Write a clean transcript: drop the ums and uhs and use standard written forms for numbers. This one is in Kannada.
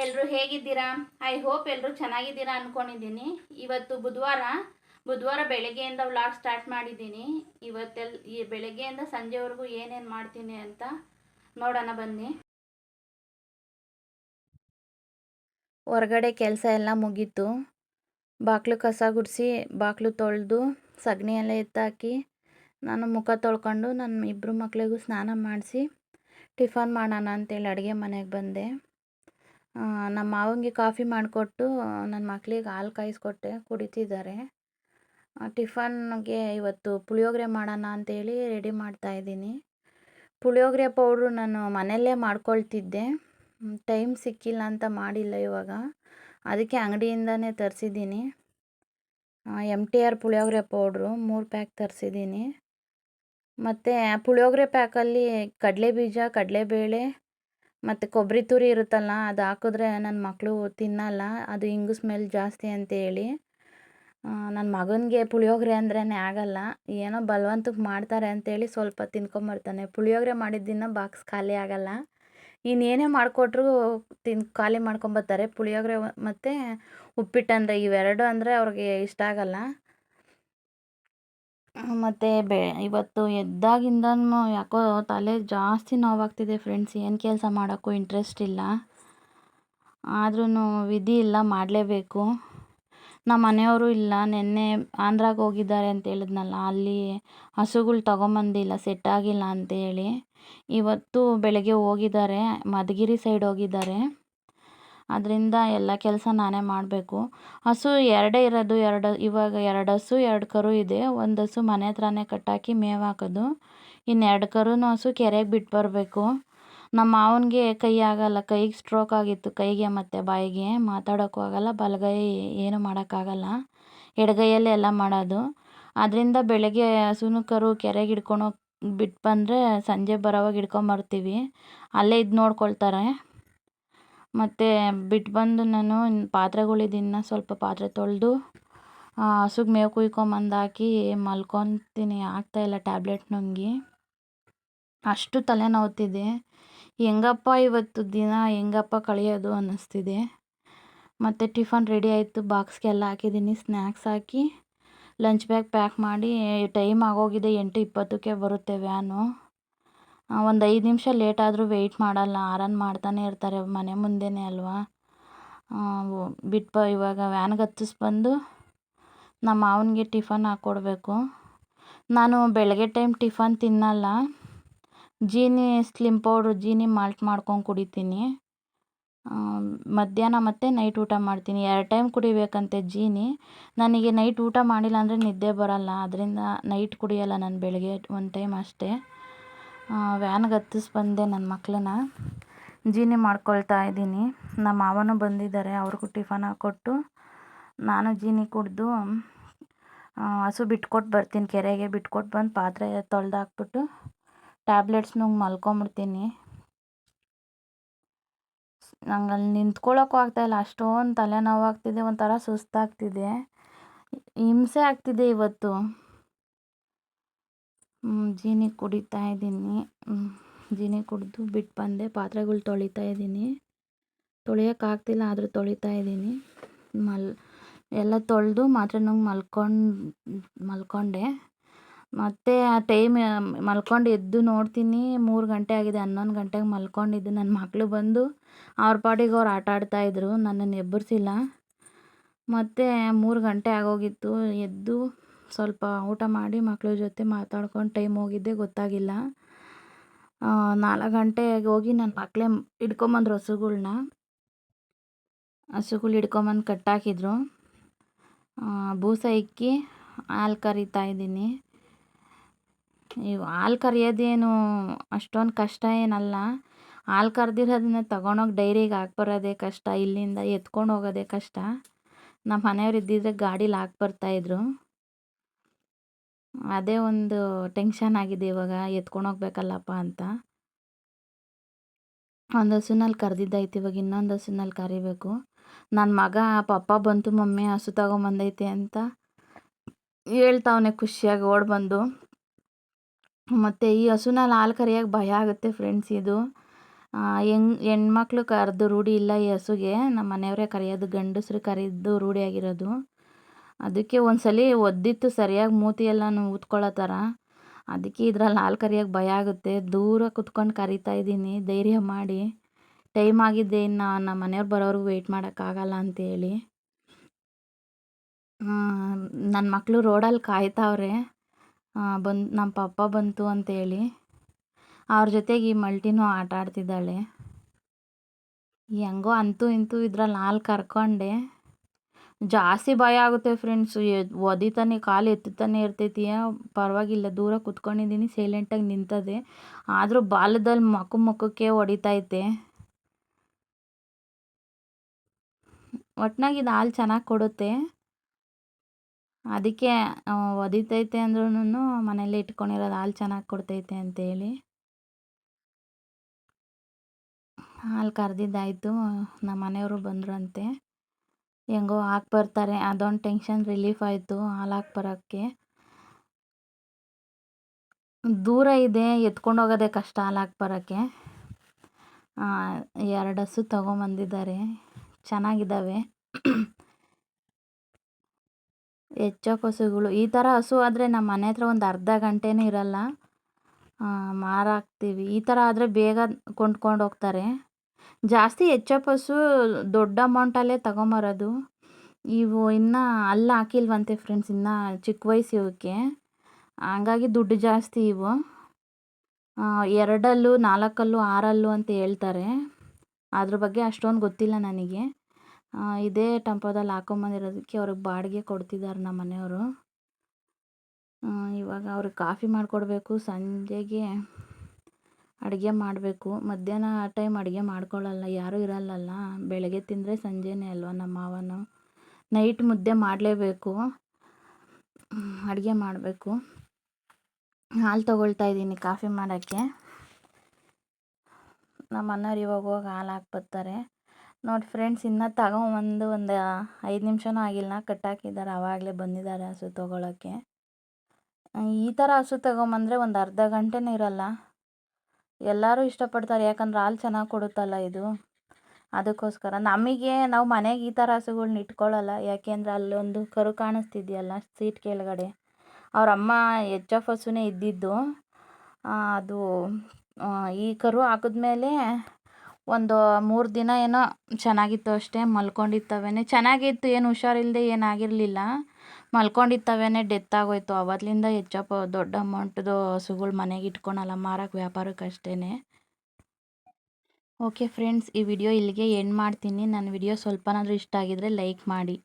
ಎಲ್ಲರೂ ಹೇಗಿದ್ದೀರಾ? ಐ ಹೋಪ್ ಎಲ್ಲರೂ ಚೆನ್ನಾಗಿದ್ದೀರಾ ಅಂದ್ಕೊಂಡಿದ್ದೀನಿ. ಇವತ್ತು ಬುಧವಾರ ಬೆಳಗ್ಗೆಯಿಂದ ವ್ಲಾಗ್ ಸ್ಟಾರ್ಟ್ ಮಾಡಿದ್ದೀನಿ. ಈ ಬೆಳಗ್ಗೆಯಿಂದ ಸಂಜೆವರೆಗೂ ಏನೇನು ಮಾಡ್ತೀನಿ ಅಂತ ನೋಡೋಣ ಬನ್ನಿ. ಹೊರಗಡೆ ಕೆಲಸ ಎಲ್ಲ ಮುಗೀತು. ಬಾಗಿಲು ಕಸ ಗುಡಿಸಿ ಬಾಗಿಲು ತೊಳೆದು ಸಗಣಿ ಎಲ್ಲ ಎತ್ತಾಕಿ ನಾನು ಮುಖ ತೊಳ್ಕೊಂಡು ನನ್ನ ಇಬ್ಬರು ಮಕ್ಕಳಿಗೂ ಸ್ನಾನ ಮಾಡಿಸಿ ಟಿಫನ್ ಮಾಡೋಣ ಅಂತೇಳಿ ಅಡುಗೆ ಮನೆಗೆ ಬಂದೆ. ನಮ್ಮ ಮಾವಂಗೆ ಕಾಫಿ ಮಾಡಿಕೊಟ್ಟು ನನ್ನ ಮಕ್ಕಳಿಗೆ ಹಾಲು ಕಾಯಿಸ್ಕೊಟ್ಟೆ, ಕುಡಿತಿದ್ದಾರೆ. ಟಿಫನ್ಗೆ ಇವತ್ತು ಪುಳಿಯೋಗರೆ ಮಾಡೋಣ ಅಂತೇಳಿ ರೆಡಿ ಮಾಡ್ತಾಯಿದ್ದೀನಿ. ಪುಳಿಯೋಗರೆ ಪೌಡ್ರು ನಾನು ಮನೆಯಲ್ಲೇ ಮಾಡ್ಕೊಳ್ತಿದ್ದೆ, ಟೈಮ್ ಸಿಕ್ಕಿಲ್ಲ ಅಂತ ಮಾಡಿಲ್ಲ ಇವಾಗ. ಅದಕ್ಕೆ ಅಂಗಡಿಯಿಂದನೇ ತರಿಸಿದ್ದೀನಿ. MTR ಪುಳಿಯೋಗರೆ ಪೌಡ್ರು 3 ಪ್ಯಾಕ್ ತರಿಸಿದ್ದೀನಿ. ಮತ್ತು ಪುಳಿಯೋಗರೆ ಪ್ಯಾಕಲ್ಲಿ ಕಡಲೆಬೀಜ, ಕಡಲೆಬೇಳೆ ಮತ್ತು ಕೊಬ್ಬರಿ ತುರಿ ಇರುತ್ತಲ್ಲ, ಅದು ಹಾಕಿದ್ರೆ ನನ್ನ ಮಕ್ಕಳು ತಿನ್ನಲ್ಲ, ಅದು ಇಂಗು ಸ್ಮೆಲ್ ಜಾಸ್ತಿ ಅಂತೇಳಿ. ನನ್ನ ಮಗನಿಗೆ ಪುಳಿಯೋಗರೆ ಅಂದ್ರೇ ಆಗಲ್ಲ, ಏನೋ ಬಲವಂತಕ್ಕೆ ಮಾಡ್ತಾರೆ ಅಂತೇಳಿ ಸ್ವಲ್ಪ ತಿನ್ಕೊಂಬರ್ತಾನೆ. ಪುಳಿಯೋಗರೆ ಮಾಡಿದ ದಿನ ಬಾಕ್ಸ್ ಖಾಲಿ ಆಗಲ್ಲ, ಇನ್ನೇನೇ ಮಾಡಿಕೊಟ್ರು ಖಾಲಿ ಮಾಡ್ಕೊಂಬರ್ತಾರೆ. ಪುಳಿಯೋಗರೆ ಮತ್ತು ಉಪ್ಪಿಟ್ಟಂದರೆ ಇವೆರಡು ಅಂದರೆ ಅವ್ರಿಗೆ ಇಷ್ಟ ಆಗಲ್ಲ. ಮತ್ತು ಇವತ್ತು ಎದ್ದಾಗಿಂದನೂ ಯಾಕೋ ತಲೆ ಜಾಸ್ತಿ ನೋವಾಗ್ತಿದೆ ಫ್ರೆಂಡ್ಸ್. ಏನು ಕೆಲಸ ಮಾಡೋಕ್ಕೂ ಇಂಟ್ರೆಸ್ಟ್ ಇಲ್ಲ, ಆದ್ರೂ ವಿಧಿ ಇಲ್ಲ, ಮಾಡಲೇಬೇಕು. ನಮ್ಮ ಮನೆಯವರು ಇಲ್ಲ, ನೆನ್ನೆ ಆಂಧ್ರಾಗೆ ಹೋಗಿದ್ದಾರೆ ಅಂತ ಹೇಳಿದ್ನಲ್ಲ, ಅಲ್ಲಿ ಹಸುಗಳು ತೊಗೊಂಬಂದಿಲ್ಲ, ಸೆಟ್ ಆಗಿಲ್ಲ ಅಂತೇಳಿ. ಇವತ್ತು ಬೆಳಗ್ಗೆ ಹೋಗಿದ್ದಾರೆ, ಮಧುಗಿರಿ ಸೈಡ್ ಹೋಗಿದ್ದಾರೆ. ಅದರಿಂದ ಎಲ್ಲ ಕೆಲಸ ನಾನೇ ಮಾಡಬೇಕು. ಹಸು ಎರಡೇ ಇರೋದು, ಇವಾಗ 2 ಹಸು 2 ಕರು ಇದೆ. ಒಂದು ಹಸು ಮನೆ ಹತ್ರನೇ ಕಟ್ಟಾಕಿ ಮೇವು ಹಾಕೋದು, ಇನ್ನು 2 ಕರುನೂ ಹಸು ಕೆರೆಗೆ ಬಿಟ್ಟು ಬರಬೇಕು. ನಮ್ಮ ಮಾವನಿಗೆ ಕೈ ಆಗಲ್ಲ, ಕೈಗೆ ಸ್ಟ್ರೋಕ್ ಆಗಿತ್ತು, ಕೈಗೆ ಮತ್ತು ಬಾಯಿಗೆ ಮಾತಾಡೋಕ್ಕೂ ಆಗಲ್ಲ, ಬಲಗೈ ಏನು ಮಾಡೋಕ್ಕಾಗಲ್ಲ, ಎಡಗೈಯಲ್ಲೇ ಎಲ್ಲ ಮಾಡೋದು. ಅದರಿಂದ ಬೆಳಗ್ಗೆ ಹಸುನು ಕರು ಕೆರೆಗೆ ಹಿಡ್ಕೊಂಡು ಬಿಟ್ಟು ಬಂದರೆ ಸಂಜೆ ಬರೋವಾಗ ಹಿಡ್ಕೊಂಬರ್ತೀವಿ, ಅಲ್ಲೇ ಇದು ನೋಡ್ಕೊಳ್ತಾರೆ. ಮತ್ತು ಬಿಟ್ಟು ಬಂದು ನಾನು ಪಾತ್ರೆಗಳಿದಿನ್ನ ಸ್ವಲ್ಪ ಪಾತ್ರೆ ತೊಳೆದು ಹಸುಗೆ ಮೇವು ಕುಯ್ಕೊಂಬಂದು ಹಾಕಿ ಮಲ್ಕೊತೀನಿ. ಆಗ್ತಾಯಿಲ್ಲ ಟ್ಯಾಬ್ಲೆಟ್ ನುಂಗಿ, ಅಷ್ಟು ತಲೆನೋವ್ತಿದೆ. ಹೆಂಗಪ್ಪ ಇವತ್ತು ದಿನ ಹೆಂಗಪ್ಪ ಕಳೆಯೋದು ಅನ್ನಿಸ್ತಿದೆ. ಮತ್ತು ಟಿಫನ್ ರೆಡಿ ಆಯಿತು, ಬಾಕ್ಸ್ಗೆಲ್ಲ ಹಾಕಿದ್ದೀನಿ, ಸ್ನ್ಯಾಕ್ಸ್ ಹಾಕಿ ಲಂಚ್ ಬ್ಯಾಗ್ ಪ್ಯಾಕ್ ಮಾಡಿ. ಟೈಮ್ ಆಗೋಗಿದೆ, 8:20ಕ್ಕೆ ಬರುತ್ತೆ ವ್ಯಾನು. ಒಂದು 5 ನಿಮಿಷ ಲೇಟ್ ಆದರೂ ವೆಯ್ಟ್ ಮಾಡಲ್ಲ, ಆರನ್ ಮಾಡ್ತಾನೆ ಇರ್ತಾರೆ, ಮನೆ ಮುಂದೆನೇ ಅಲ್ವಾ. ಇವಾಗ ವ್ಯಾನ್ಗೆ ಹತ್ತಿಸ್ಬಂದು ನಮ್ಮ ಮಾವನಿಗೆ ಟಿಫನ್ ಹಾಕ್ಕೊಡ್ಬೇಕು. ನಾನು ಬೆಳಗ್ಗೆ ಟೈಮ್ ಟಿಫನ್ ತಿನ್ನಲ್ಲ, Jeeni slim powder, Jeeni malt ಮಾಡ್ಕೊಂಡು ಕುಡಿತೀನಿ. ಮಧ್ಯಾಹ್ನ ಮತ್ತು ನೈಟ್ ಊಟ ಮಾಡ್ತೀನಿ, 2 ಟೈಮ್ ಕುಡಿಬೇಕಂತೆ ಜೀನಿ. ನನಗೆ ನೈಟ್ ಊಟ ಮಾಡಿಲ್ಲ ಅಂದರೆ ನಿದ್ದೆ ಬರಲ್ಲ, ಅದರಿಂದ ನೈಟ್ ಕುಡಿಯೋಲ್ಲ ನಾನು, ಬೆಳಗ್ಗೆ 1 ಟೈಮ್ ಅಷ್ಟೇ. ವ್ಯಾನ್ಗೆ ಹತ್ತಿಸ್ಬಂದೆ ನನ್ನ ಮಕ್ಕಳನ್ನ, ಜೀನಿ ಮಾಡ್ಕೊಳ್ತಾ ಇದ್ದೀನಿ. ನಮ್ಮ ಮಾವನೂ ಬಂದಿದ್ದಾರೆ, ಅವ್ರಿಗೂ ಟಿಫನ್ ಹಾಕ್ಕೊಟ್ಟು ನಾನು ಜೀನಿ ಕುಡಿದು ಹಸು ಬಿಟ್ಕೊಟ್ಟು ಬರ್ತೀನಿ, ಕೆರೆಗೆ ಬಿಟ್ಕೊಟ್ಟು ಬಂದು ಪಾತ್ರೆ ತೊಳೆದಾಕ್ಬಿಟ್ಟು ಟ್ಯಾಬ್ಲೆಟ್ಸ್ ನುಂಗಿ ಮಲ್ಕೊಂಬಿಡ್ತೀನಿ. ನಂಗೆ ಅಲ್ಲಿ ನಿಂತ್ಕೊಳ್ಳೋಕ್ಕೂ ಆಗ್ತಾಯಿಲ್ಲ, ಅಷ್ಟೊಂದು ತಲೆನೋವಾಗ್ತಿದೆ, ಒಂಥರ ಸುಸ್ತಾಗ್ತಿದೆ, ಹಿಂಸೆ ಆಗ್ತಿದೆ ಇವತ್ತು. ಜೀನಿ ಕುಡಿತಾ ಇದ್ದೀನಿ, ಜೀನಿ ಕುಡಿದು ಬಿಟ್ಟು ಬಂದೆ, ಪಾತ್ರೆಗಳು ತೊಳಿತಾ ಇದ್ದೀನಿ. ತೊಳೆಯೋಕ್ಕಾಗ್ತಿಲ್ಲ ಆದರೂ ತೊಳಿತಾ ಇದ್ದೀನಿ. ಎಲ್ಲ ತೊಳೆದು ಮಾತ್ರೆ ನುಂಗಿ ಮಲ್ಕೊಂಡೆ. ಮತ್ತು ಆ ಟೈಮ್ ಮಲ್ಕೊಂಡು ಎದ್ದು ನೋಡ್ತೀನಿ 3 ಗಂಟೆ ಆಗಿದೆ. 11 ಗಂಟೆಗೆ ಮಲ್ಕೊಂಡಿದ್ದು. ನನ್ನ ಮಕ್ಕಳು ಬಂದು ಅವ್ರ ಪಾಡಿಗೆ ಅವ್ರು ಆಟ ಆಡ್ತಾಯಿದ್ರು, ನನ್ನನ್ನು ಎಬ್ಬರಿಸಿಲ್ಲ. ಮತ್ತು 3 ಗಂಟೆ ಆಗೋಗಿತ್ತು. ಎದ್ದು ಸ್ವಲ್ಪ ಊಟ ಮಾಡಿ ಮಕ್ಕಳ ಜೊತೆ ಮಾತಾಡ್ಕೊಂಡು ಟೈಮ್ ಹೋಗಿದ್ದೆ ಗೊತ್ತಾಗಿಲ್ಲ. 4 ಗಂಟೆಗೆ ಹೋಗಿ ನನ್ನ ಮಕ್ಕಳೇ ಹಿಡ್ಕೊಂಬಂದ್ರು ಹಸುಗಳು ಹಿಡ್ಕೊಂಬಂದು ಕಟ್ಟಾಕಿದ್ರು. ಬೂಸ ಇಕ್ಕಿ ಹಾಲು ಕರಿತಾ ಇದ್ದೀನಿ. ಹಾಲು ಕರಿಯೋದೇನು ಅಷ್ಟೊಂದು ಕಷ್ಟ ಏನಲ್ಲ, ಹಾಲು ಕರೆದಿರೋದನ್ನ ತಗೊಂಡೋಗಿ ಡೈರಿಗೆ ಹಾಕ್ಬರೋದೇ ಕಷ್ಟ, ಇಲ್ಲಿಂದ ಎತ್ಕೊಂಡು ಹೋಗೋದೇ ಕಷ್ಟ. ನಮ್ಮ ಮನೆಯವ್ರು ಇದ್ದಿದ್ರೆ ಗಾಡೀಲಿ ಹಾಕ್ಬರ್ತಾಯಿದ್ರು, ಅದೇ ಒಂದು ಟೆನ್ಷನ್ ಆಗಿದೆ ಇವಾಗ, ಎತ್ಕೊಂಡು ಹೋಗ್ಬೇಕಲ್ಲಪ್ಪ ಅಂತ. ಒಂದು ಹಸುನಲ್ಲಿ ಕರೆದಿದ್ದೈತೆ, ಇವಾಗ ಇನ್ನೊಂದು ಹಸುನಲ್ಲಿ ಕರಿಬೇಕು. ನನ್ನ ಮಗ ಪಪ್ಪ ಬಂತು ಮಮ್ಮಿ ಹಸು ತಗೊಂಬಂದೈತೆ ಅಂತ ಹೇಳ್ತಾವನೆ ಖುಷಿಯಾಗಿ ಓಡ್ಬಂದು. ಮತ್ತು ಈ ಹಸುನಲ್ಲಿ ಹಾಲು ಕರಿಯೋಕ್ಕೆ ಭಯ ಆಗುತ್ತೆ ಫ್ರೆಂಡ್ಸ್. ಇದು ಹೆಣ್ಮಕ್ಳು ಕರೆದು ರೂಢಿ ಇಲ್ಲ ಈ ಹಸುಗೆ. ನಮ್ಮ ಮನೆಯವರೇ ಕರೆಯೋದು, ಗಂಡಸ್ರು ಕರೆದು ರೂಢಿಯಾಗಿರೋದು. ಅದಕ್ಕೆ ಒಂದ್ಸಲ ಒದ್ದಿತ್ತು ಸರಿಯಾಗಿ ಮೂತಿ ಎಲ್ಲನೂ ಊದ್ಕೊಳ್ಳೋ ಥರ. ಅದಕ್ಕೆ ಇದ್ರಲ್ಲಿ ಹಾಲು ಕರಿಯೋಕ್ಕೆ ಭಯ ಆಗುತ್ತೆ. ದೂರ ಕುತ್ಕೊಂಡು ಕರಿತಾ ಇದ್ದೀನಿ ಧೈರ್ಯ ಮಾಡಿ. ಟೈಮ್ ಆಗಿದೆ, ಇನ್ನು ನಮ್ಮ ಮನೆಯವ್ರು ಬರೋವರೆಗೂ ವೆಯ್ಟ್ ಮಾಡೋಕ್ಕಾಗಲ್ಲ ಅಂತೇಳಿ. ನನ್ನ ಮಕ್ಕಳು ರೋಡಲ್ಲಿ ಕಾಯ್ತಾವ್ರೆ ನಮ್ಮ ಪಪ್ಪ ಬಂತು ಅಂತೇಳಿ. ಅವ್ರ ಜೊತೆಗೆ ಈ ಮಲ್ಟಿನೂ ಆಟ ಆಡ್ತಿದ್ದಾಳೆ. ಹೆಂಗೋ ಅಂತೂ ಇಂತೂ ಇದ್ರಲ್ಲಿ ಹಾಲು ಕರ್ಕೊಂಡೆ. ಜಾಸ್ತಿ ಭಯ ಆಗುತ್ತೆ ಫ್ರೆಂಡ್ಸು. ಒದಿತಾನೆ, ಕಾಲು ಎತ್ತುತ್ತಾನೆ ಇರ್ತೈತಿ. ಪರವಾಗಿಲ್ಲ, ದೂರ ಕುತ್ಕೊಂಡಿದ್ದೀನಿ, ಸೈಲೆಂಟಾಗಿ ನಿಂತದೆ. ಆದರೂ ಬಾಲದಲ್ಲಿ ಮುಖಕ್ಕೆ ಹೊಡಿತೈತೆ. ಒಟ್ನಾಗ ಇದು ಹಾಲು ಚೆನ್ನಾಗಿ ಕೊಡುತ್ತೆ. ಅದಕ್ಕೆ ಒದಿತೈತೆ ಅಂದ್ರೂ ಮನೇಲಿ ಇಟ್ಕೊಂಡಿರೋದು ಹಾಲು ಚೆನ್ನಾಗಿ ಕೊಡ್ತೈತೆ ಅಂತೇಳಿ. ಹಾಲು ಕರೆದಿದ್ದಾಯಿತು. ನಮ್ಮ ಮನೆಯವರು ಬಂದ್ರಂತೆ. ಹೆಂಗೋ ಹಾಕಿ ಬರ್ತಾರೆ, ಅದೊಂದು ಟೆನ್ಷನ್ ರಿಲೀಫ್ ಆಯಿತು ಹಾಲು ಹಾಕಿ ಬರೋಕ್ಕೆ. ದೂರ ಇದೆ, ಎತ್ಕೊಂಡು ಹೋಗೋದೇ ಕಷ್ಟ ಹಾಲು ಹಾಕಿ ಬರೋಕ್ಕೆ. 2 ಹಸು ತೊಗೊಂಬಂದಿದ್ದಾರೆ, ಚೆನ್ನಾಗಿದ್ದಾವೆ. ಎಚ್-ಎಫ್ ಹಸುಗಳು. ಈ ಥರ ಹಸು ಆದರೆ ನಮ್ಮ ಮನೆ ಹತ್ರ ಒಂದು ಅರ್ಧ ಗಂಟೆನೂ ಇರಲ್ಲ, ಮಾರಾಕ್ತೀವಿ. ಈ ಥರ ಆದರೆ ಬೇಗ ಕೊಂಡ್ಕೊಂಡು ಹೋಗ್ತಾರೆ. ಜಾಸ್ತಿ ಎಚ್-ಎಫ್ ಹಸು ದೊಡ್ಡ ಅಮೌಂಟಲ್ಲೇ ತಗೊಂಬರೋದು. ಇವು ಇನ್ನೂ ಹಲ್ಲು ಹಾಕಿಲ್ವಂತೆ ಫ್ರೆಂಡ್ಸ್, ಇನ್ನೂ ಚಿಕ್ಕ ವಯಸ್ಸು ಇವಕ್ಕೆ. ಹಂಗಾಗಿ ದುಡ್ಡು ಜಾಸ್ತಿ ಇವು. 2 ಹಲ್ಲು, 4 ಹಲ್ಲು, 6 ಹಲ್ಲು ಅಂತ ಹೇಳ್ತಾರೆ. ಅದ್ರ ಬಗ್ಗೆ ಅಷ್ಟೊಂದು ಗೊತ್ತಿಲ್ಲ ನನಗೆ. ಇದೇ ಟೆಂಪೋದಲ್ಲಿ ಹಾಕೊಂಬಂದಿರೋದಕ್ಕೆ ಅವ್ರಿಗೆ ಬಾಡಿಗೆ ಕೊಡ್ತಿದ್ದಾರೆ ನಮ್ಮ ಮನೆಯವರು. ಇವಾಗ ಅವ್ರಿಗೆ ಕಾಫಿ ಮಾಡಿಕೊಡ್ಬೇಕು, ಸಂಜೆಗೆ ಅಡುಗೆ ಮಾಡಬೇಕು. ಮಧ್ಯಾಹ್ನ ಟೈಮ್ ಅಡುಗೆ ಮಾಡ್ಕೊಳ್ಳಲ್ಲ, ಯಾರೂ ಇರಲ್ಲಲ್ಲ. ಬೆಳಗ್ಗೆ ತಿಂದರೆ ಸಂಜೆನೇ ಅಲ್ವಾ ನಮ್ಮ ಮಾವನು. ನೈಟ್ ಮುದ್ದೆ ಮಾಡಲೇಬೇಕು, ಅಡುಗೆ ಮಾಡಬೇಕು. ಹಾಲು ತೊಗೊಳ್ತಾ ಇದ್ದೀನಿ ಕಾಫಿ ಮಾಡೋಕ್ಕೆ. ನಮ್ಮ ಅಣ್ಣವ್ರು ಇವಾಗ ಹೋಗಿ ಹಾಲು ಹಾಕ್ಬರ್ತಾರೆ. ನೋಡಿ ಫ್ರೆಂಡ್ಸ್, ಇನ್ನೂ ತಗೊಂಬಂದು ಒಂದು 5 ನಿಮಿಷನೂ ಆಗಿಲ್ಲ, ಕಟ್ಟಾಕಿದ್ದಾರೆ. ಆವಾಗಲೇ ಬಂದಿದ್ದಾರೆ ಹಸು ತೊಗೊಳಕ್ಕೆ. ಈ ಥರ ಹಸು ತೊಗೊಂಬಂದರೆ ಒಂದು ಅರ್ಧ ಗಂಟೆನೂ ಇರಲ್ಲ. ಎಲ್ಲರೂ ಇಷ್ಟಪಡ್ತಾರೆ, ಯಾಕಂದ್ರೆ ಹಾಲು ಚೆನ್ನಾಗಿ ಕೊಡುತ್ತಲ್ಲ ಇದು. ಅದಕ್ಕೋಸ್ಕರ ನಾವು ಮನೆಗೆ ಈ ಥರ ಹಸುಗಳ್ನ ಇಟ್ಕೊಳ್ಳಲ್ಲ. ಯಾಕೆಂದರೆ ಅಲ್ಲೊಂದು ಕರು ಕಾಣಿಸ್ತಿದೆಯಲ್ಲ ಸೀಟ್ ಕೆಳಗಡೆ, ಅವ್ರ ಅಮ್ಮ ಎಚ್-ಎಫ್ ಹಸುನೇ ಇದ್ದಿದ್ದು. ಅದು ಈ ಕರು ಹಾಕಿದ್ಮೇಲೆ ಒಂದು 3 ದಿನ ಏನೋ ಚೆನ್ನಾಗಿತ್ತು ಅಷ್ಟೇ. ಮಲ್ಕೊಂಡಿತ್ತವೇನೆ, ಚೆನ್ನಾಗಿತ್ತು, ಏನು ಹುಷಾರಿಲ್ಲದೆ ಏನಾಗಿರಲಿಲ್ಲ. ಮಲ್ಕೊಂಡಿತ್ತವೇನೆ ಡೆತ್ ಆಗೋಯ್ತು. ಅವತ್ತಿಂದ ಎಚ್-ಎಫ್ ದೊಡ್ಡ ಅಮೌಂಟ್ದು ಹಸುಗಳು ಮನೆಗೆ ಇಟ್ಕೊಳಲ್ಲ, ಮಾರಕ್ಕೆ ವ್ಯಾಪಾರಕ್ಕಷ್ಟೇ. ಓಕೆ ಫ್ರೆಂಡ್ಸ್, ಈ ವಿಡಿಯೋ ಇಲ್ಲಿಗೆ ಎಂಡ್ ಮಾಡ್ತೀನಿ. ನನ್ನ ವಿಡಿಯೋ ಸ್ವಲ್ಪನಾದರೂ ಇಷ್ಟ ಆಗಿದರೆ ಲೈಕ್ ಮಾಡಿ.